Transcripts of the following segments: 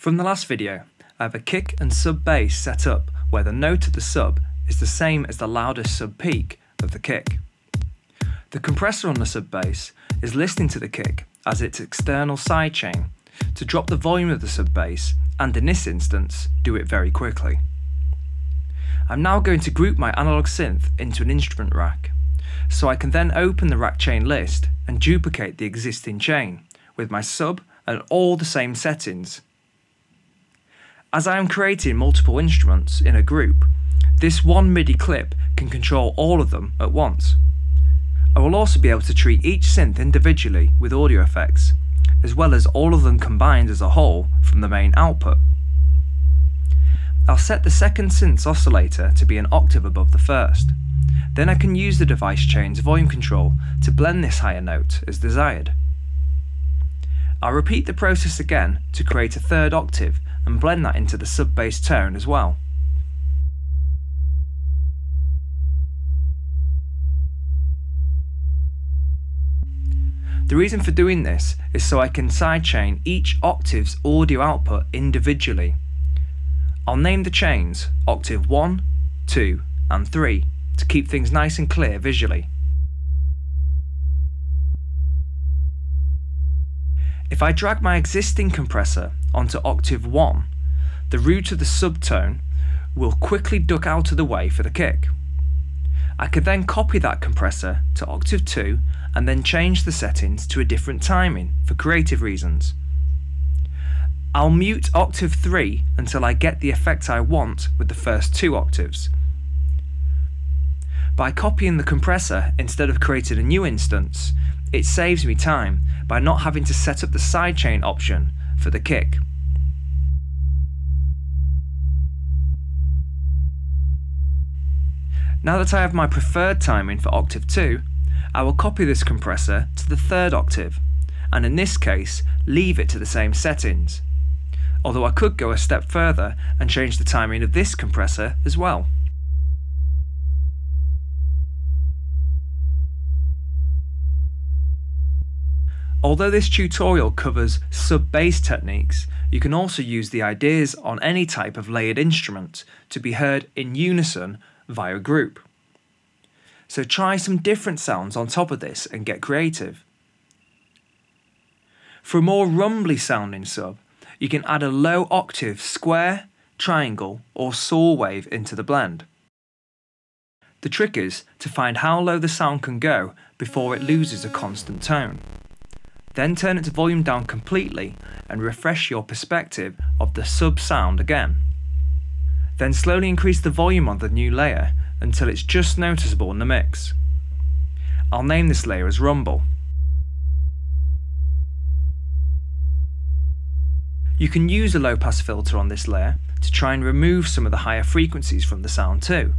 From the last video, I have a kick and sub bass set up where the note of the sub is the same as the loudest sub peak of the kick. The compressor on the sub bass is listening to the kick as its external sidechain to drop the volume of the sub bass, and in this instance, do it very quickly. I'm now going to group my analog synth into an instrument rack, so I can then open the rack chain list and duplicate the existing chain with my sub and all the same settings. As I am creating multiple instruments in a group, this one MIDI clip can control all of them at once. I will also be able to treat each synth individually with audio effects, as well as all of them combined as a whole from the main output. I'll set the second synth's oscillator to be an octave above the first. Then I can use the device chain's volume control to blend this higher note as desired. I'll repeat the process again to create a third octave and blend that into the sub-bass tone as well. The reason for doing this is so I can sidechain each octave's audio output individually. I'll name the chains octave 1, 2 and 3 to keep things nice and clear visually. If I drag my existing compressor onto octave 1, the root of the subtone will quickly duck out of the way for the kick. I could then copy that compressor to octave 2 and then change the settings to a different timing for creative reasons. I'll mute octave 3 until I get the effect I want with the first 2 octaves. By copying the compressor instead of creating a new instance, it saves me time by not having to set up the sidechain option for the kick. Now that I have my preferred timing for octave 2, I will copy this compressor to the third octave, and in this case, leave it to the same settings. Although I could go a step further and change the timing of this compressor as well. Although this tutorial covers sub-bass techniques, you can also use the ideas on any type of layered instrument to be heard in unison via group. So try some different sounds on top of this and get creative. For a more rumbly sounding sub, you can add a low octave square, triangle or saw wave into the blend. The trick is to find how low the sound can go before it loses a constant tone. Then turn its volume down completely and refresh your perspective of the sub sound again. Then slowly increase the volume on the new layer until it's just noticeable in the mix. I'll name this layer as Rumble. You can use a low pass filter on this layer to try and remove some of the higher frequencies from the sound too.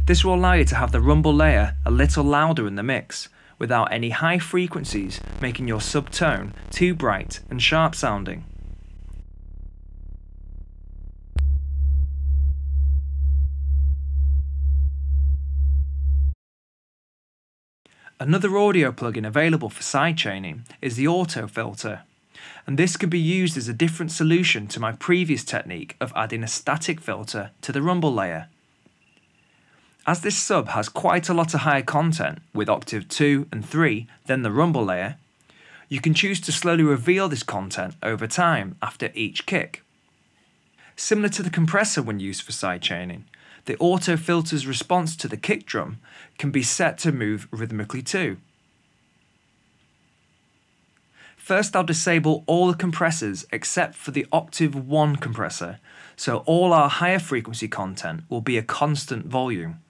This will allow you to have the rumble layer a little louder in the mix, without any high frequencies making your subtone too bright and sharp sounding. Another audio plugin available for sidechaining is the Auto Filter, and this can be used as a different solution to my previous technique of adding a static filter to the rumble layer. As this sub has quite a lot of higher content with octave 2 and 3 than the rumble layer, you can choose to slowly reveal this content over time after each kick. Similar to the compressor when used for sidechaining, the auto filter's response to the kick drum can be set to move rhythmically too. First, I'll disable all the compressors except for the octave 1 compressor, so all our higher frequency content will be a constant volume.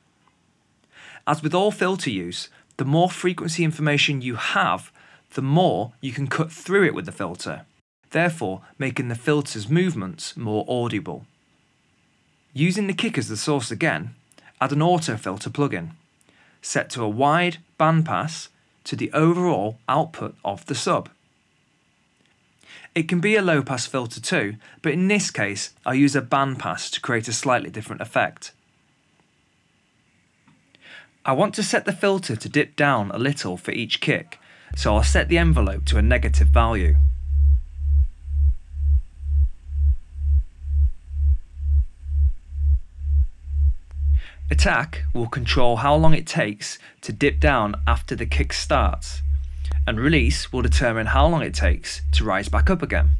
As with all filter use, the more frequency information you have, the more you can cut through it with the filter, therefore making the filter's movements more audible. Using the kick as the source again, add an auto filter plugin, set to a wide bandpass to the overall output of the sub. It can be a low pass filter too, but in this case I'll use a bandpass to create a slightly different effect. I want to set the filter to dip down a little for each kick, so I'll set the envelope to a negative value. Attack will control how long it takes to dip down after the kick starts, and Release will determine how long it takes to rise back up again.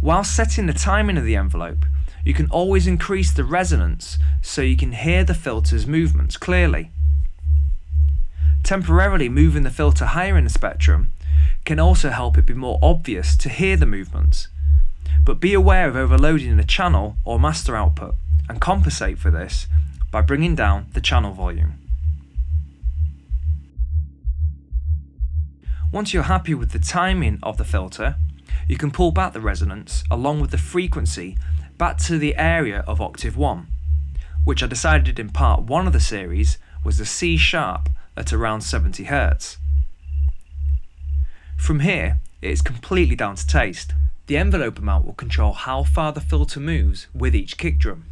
While setting the timing of the envelope, you can always increase the resonance so you can hear the filter's movements clearly. Temporarily moving the filter higher in the spectrum can also help it be more obvious to hear the movements, but be aware of overloading the channel or master output and compensate for this by bringing down the channel volume. Once you're happy with the timing of the filter, you can pull back the resonance along with the frequency back to the area of octave 1, which I decided in part 1 of the series was the C sharp at around 70 Hz. From here, it is completely down to taste. The envelope amount will control how far the filter moves with each kick drum.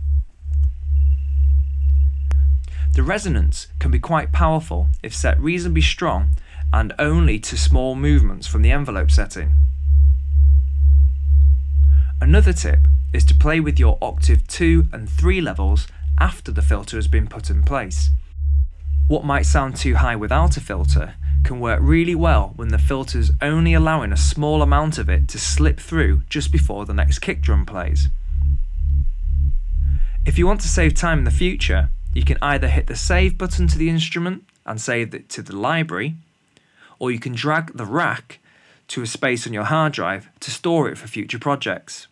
The resonance can be quite powerful if set reasonably strong and only to small movements from the envelope setting. Another tip is to play with your octave 2 and 3 levels after the filter has been put in place. What might sound too high without a filter can work really well when the filter's only allowing a small amount of it to slip through just before the next kick drum plays. If you want to save time in the future, you can either hit the save button to the instrument and save it to the library, or you can drag the rack to a space on your hard drive to store it for future projects.